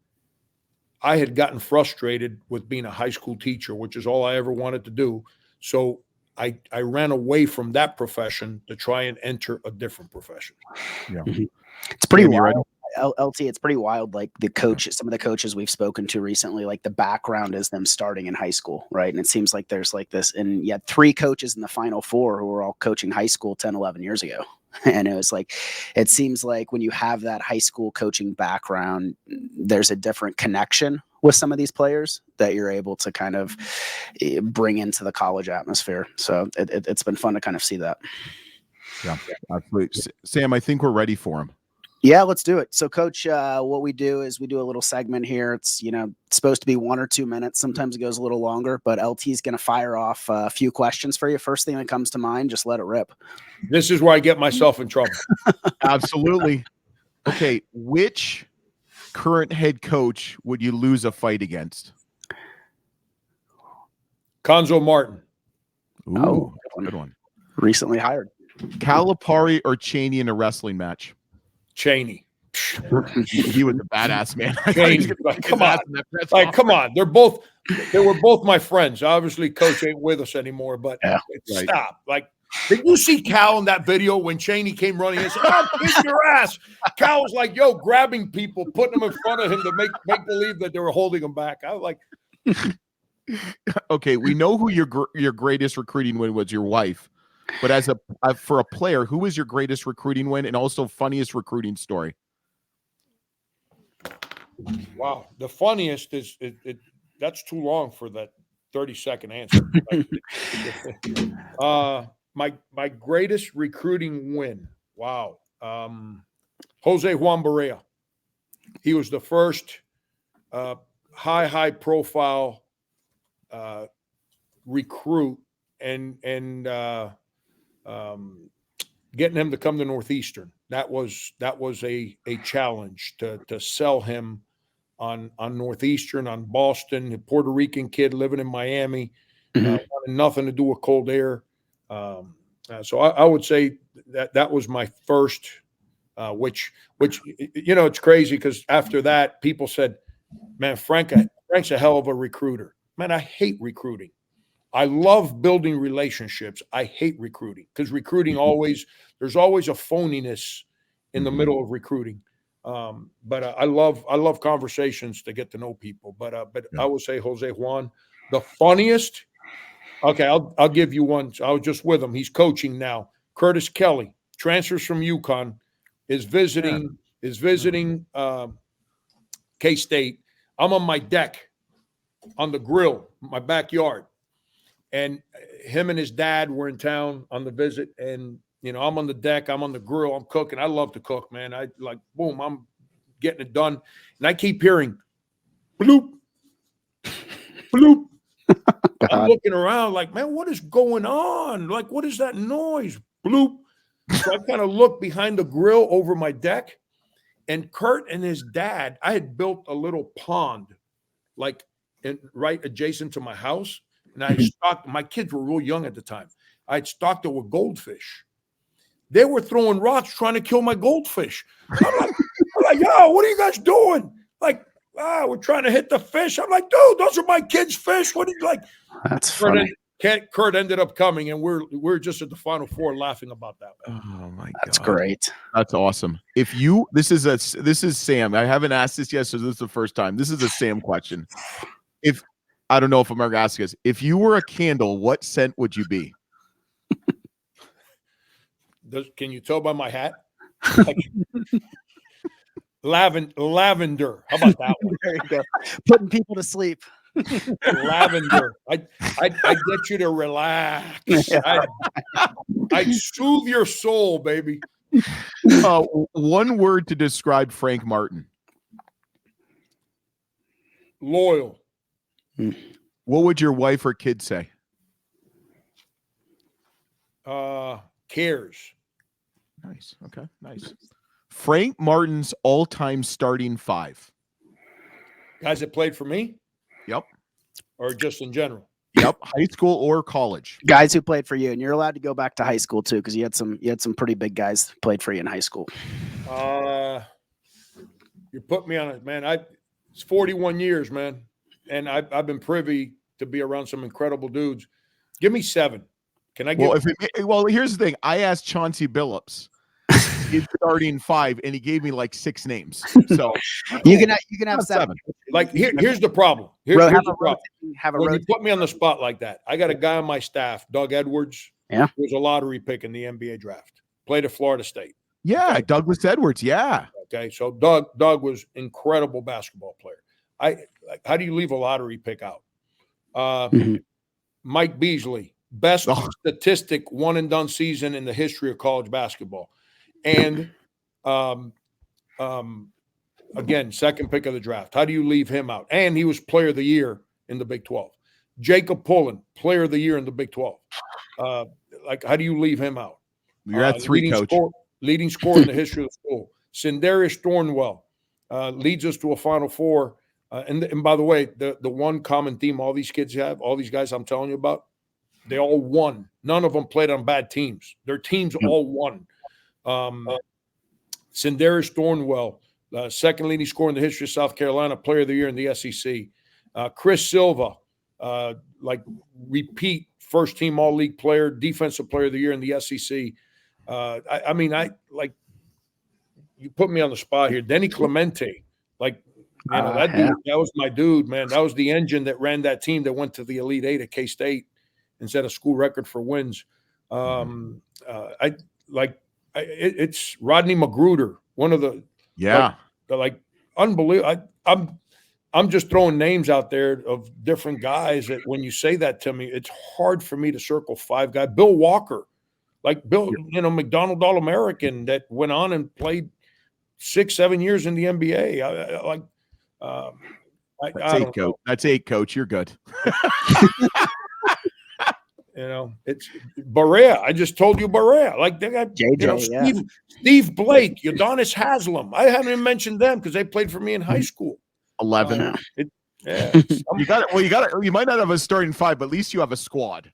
I had gotten frustrated with being a high school teacher, which is all I ever wanted to do. So I ran away from that profession to try and enter a different profession. Yeah. It's pretty wild. LT, it's pretty wild. Like some of the coaches we've spoken to recently, like the background is them starting in high school, right? And it seems like there's like this, and yet 3 coaches in the Final Four who were all coaching high school 10, 11 years ago. And it was like, it seems like when you have that high school coaching background, there's a different connection with some of these players that you're able to kind of bring into the college atmosphere. So it's been fun to kind of see that. Yeah, absolutely. Sam, I think we're ready for him. Yeah, let's do it. So, Coach, what we do is we do a little segment here. It's, it's supposed to be 1 or 2 minutes. Sometimes it goes a little longer, but LT is going to fire off a few questions for you. First thing that comes to mind, just let it rip. This is where I get myself in trouble. Absolutely. Okay, which current head coach would you lose a fight against? Conzo Martin. Ooh, good one. Recently hired. Calipari or Cheney in a wrestling match? Cheney. He was a badass, man. Cheney. Come on. They were both my friends. Obviously, Coach ain't with us anymore, but stop. Like, did you see Cal in that video when Cheney came running and said, "Oh, kick your ass"? Cal was like, grabbing people, putting them in front of him to make believe that they were holding him back. I was like, okay, we know who your greatest recruiting win was, your wife. But for a player, who was your greatest recruiting win and also funniest recruiting story? Wow, the funniest is that's too long for that 30-second answer. My greatest recruiting win. Wow, Jose Juan Barea. He was the first high profile recruit and getting him to come to Northeastern. That was a challenge to sell him on Northeastern, on Boston, a Puerto Rican kid living in Miami, wanted nothing to do with cold air. So I would say that was my first, which it's crazy because after that people said, "Man, Frank's a hell of a recruiter." Man, I hate recruiting. I love building relationships. I hate recruiting because recruiting there's always a phoniness in the middle of recruiting. But I love conversations to get to know people. But I would say Jose Juan, the funniest. Okay, I'll give you one. I was just with him. He's coaching now. Curtis Kelly transfers from UConn, is visiting K-State. I'm on my deck, on the grill, my backyard. And him and his dad were in town on the visit. And, I'm on the deck, I'm on the grill, I'm cooking. I love to cook, man. I boom, I'm getting it done. And I keep hearing bloop, bloop. I'm looking around like, man, what is going on? Like, what is that noise? Bloop. So I kind of look behind the grill over my deck. And Kurt and his dad, I had built a little pond, like right adjacent to my house. And I stocked, my kids were real young at the time. I had stocked it with goldfish. They were throwing rocks trying to kill my goldfish. I'm like, yo, what are you guys doing? Like, we're trying to hit the fish. I'm like, dude, those are my kids' fish. What are you like? That's funny. Kurt ended up coming, and we're just at the Final Four laughing about that. Oh my God, that's great. That's awesome. This is Sam. I haven't asked this yet, so this is the first time. This is a Sam question. I don't know if I'm ever asking this. If you were a candle, what scent would you be? Can you tell by my hat? Like, lavender. How about that one? There you go. Putting people to sleep. Lavender. I get you to relax. I soothe your soul, baby. One word to describe Frank Martin. Loyal. What would your wife or kids say? Cares. Nice. Okay. Nice. Frank Martin's all-time starting five. Guys that played for me? Yep. Or just in general? Yep. High school or college. Guys who played for you, and you're allowed to go back to high school too, because you had some pretty big guys who played for you in high school. You put me on it, man. It's 41 years, man, and I've been privy to be around some incredible dudes. Give me 7. Can I get? Well, here's the thing. I asked Chauncey Billups. He's starting 5, and he gave me like 6 names. So you can have 7. Like here's the problem. Here's the problem. When you put me on the spot like that, I got a guy on my staff, Doug Edwards. Yeah, who was a lottery pick in the NBA draft. Played at Florida State. Yeah, okay. Douglas Edwards. Yeah. Okay, so Doug was incredible basketball player. How do you leave a lottery pick out? Mike Beasley, best statistic one and done season in the history of college basketball. And again, second pick of the draft. How do you leave him out? And he was player of the year in the Big 12. Jacob Pullen, player of the year in the Big 12. How do you leave him out? You're at 3, coach. Leading scorer in the history of the school. Sindarius Thornwell leads us to a Final Four. And by the way, the one common theme all these kids have, all these guys I'm telling you about, they all won. None of them played on bad teams. Their teams all won. Sindarius Thornwell, second leading scorer in the history of South Carolina, player of the year in the SEC. Chris Silva, repeat first team all league player, defensive player of the year in the SEC. You put me on the spot here. Denny Clemente, that was my dude, man. That was the engine that ran that team that went to the Elite Eight at K-State and set a school record for wins. It's Rodney Magruder, one of the unbelievable. I'm just throwing names out there of different guys that when you say that to me, it's hard for me to circle 5 guys. Bill Walker, McDonald All-American that went on and played 6-7 years in the NBA. That's 8, coach. You're good. It's Barea. I just told you Barea. They got JJ, Steve Blake, Udonis Haslem. I haven't even mentioned them because they played for me in high school. 11. You got it. Well, you might not have a starting 5, but at least you have a squad.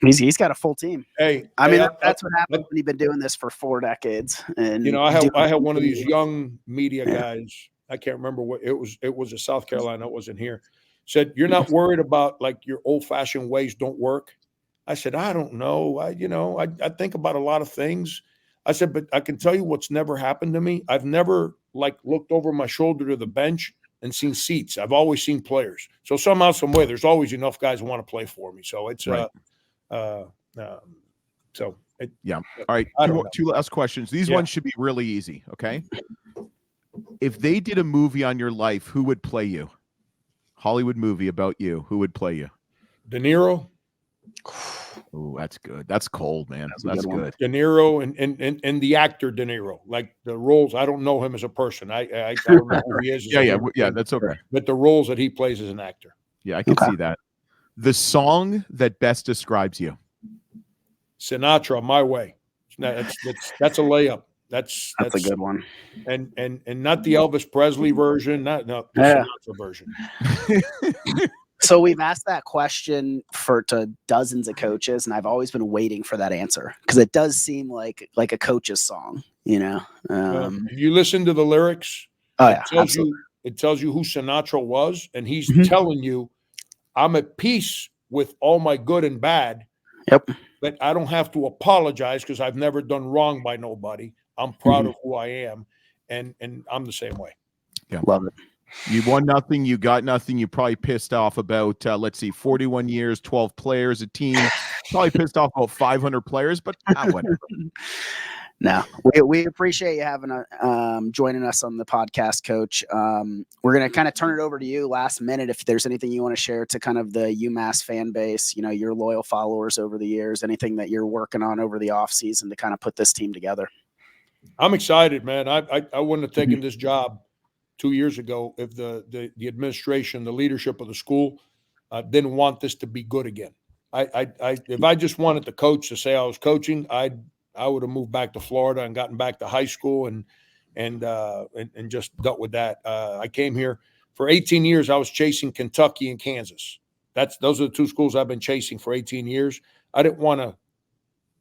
He's got a full team. Hey, that's what happens when you've been doing this for 4 decades. And I had one of these young media guys. I can't remember what it was. It was a South Carolina. It wasn't here. Said, "You're not worried about your old-fashioned ways don't work." I said, "I don't know. I think about a lot of things." I said, "But I can tell you what's never happened to me. I've never looked over my shoulder to the bench and seen seats. I've always seen players. So somehow, some way, there's always enough guys who want to play for me. So it's right. All right. Two last questions. These ones should be really easy. Okay. If they did a movie on your life, who would play you? Hollywood movie about you. Who would play you? De Niro. Oh, that's good. That's cold, man. That's good. De Niro and the actor De Niro, the roles. I don't know him as a person. I don't know who he is. Yeah. That's okay. But the roles that he plays as an actor. Yeah, I can see that. The song that best describes you. Sinatra, My Way. That's a layup. That's a good one. And not the Elvis Presley version. The Sinatra version. So we've asked that question to dozens of coaches, and I've always been waiting for that answer because it does seem like a coach's song, you know. If you listen to the lyrics, it tells you who Sinatra was, and he's telling you, "I'm at peace with all my good and bad." Yep. But I don't have to apologize because I've never done wrong by nobody. I'm proud of who I am, and I'm the same way. Yeah, love it. You won nothing. You got nothing. You probably pissed off about, 41 years, 12 players, a team. Probably pissed off about 500 players, but whatever. No, we appreciate you having joining us on the podcast, Coach. We're going to kind of turn it over to you last minute. If there's anything you want to share to kind of the UMass fan base, you know, your loyal followers over the years, anything that you're working on over the off season to kind of put this team together. I'm excited, man. I wouldn't have taken this job 2 years ago if the administration, the leadership of the school didn't want this to be good again. If I just wanted the coach to say I was coaching, I would have moved back to Florida and gotten back to high school and just dealt with that. I came here for 18 years. I was chasing Kentucky and Kansas. Those are the two schools I've been chasing for 18 years. I didn't want to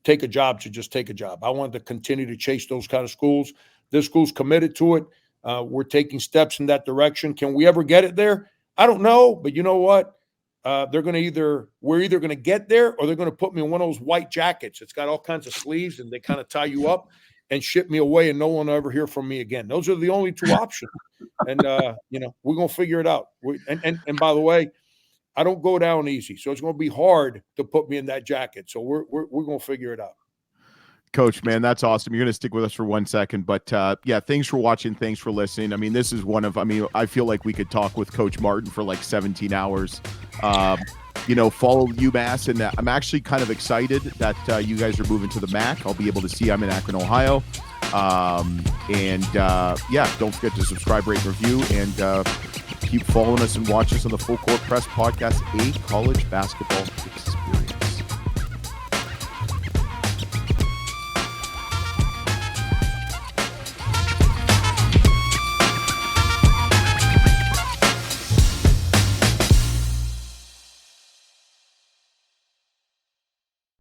take a job to just take a job. I wanted to continue to chase those kind of schools. This school's committed to it. We're taking steps in that direction. Can we ever get it there? I don't know, but you know what? We're either going to get there or they're going to put me in one of those white jackets. It's got all kinds of sleeves and they kind of tie you up and ship me away and no one will ever hear from me again. Those are the only two options. And, we're going to figure it out. And by the way, I don't go down easy. So it's going to be hard to put me in that jacket. So we're going to figure it out. Coach, man, that's awesome. You're going to stick with us for 1 second, but thanks for watching. Thanks for listening. I mean, this is I feel like we could talk with Coach Martin for like 17 hours. Follow UMass, and I'm actually kind of excited that you guys are moving to the MAC. I'll be able to see. I'm in Akron, Ohio. Don't forget to subscribe, rate, review, and keep following us and watch us on the Full Court Press Podcast, a college basketball experience.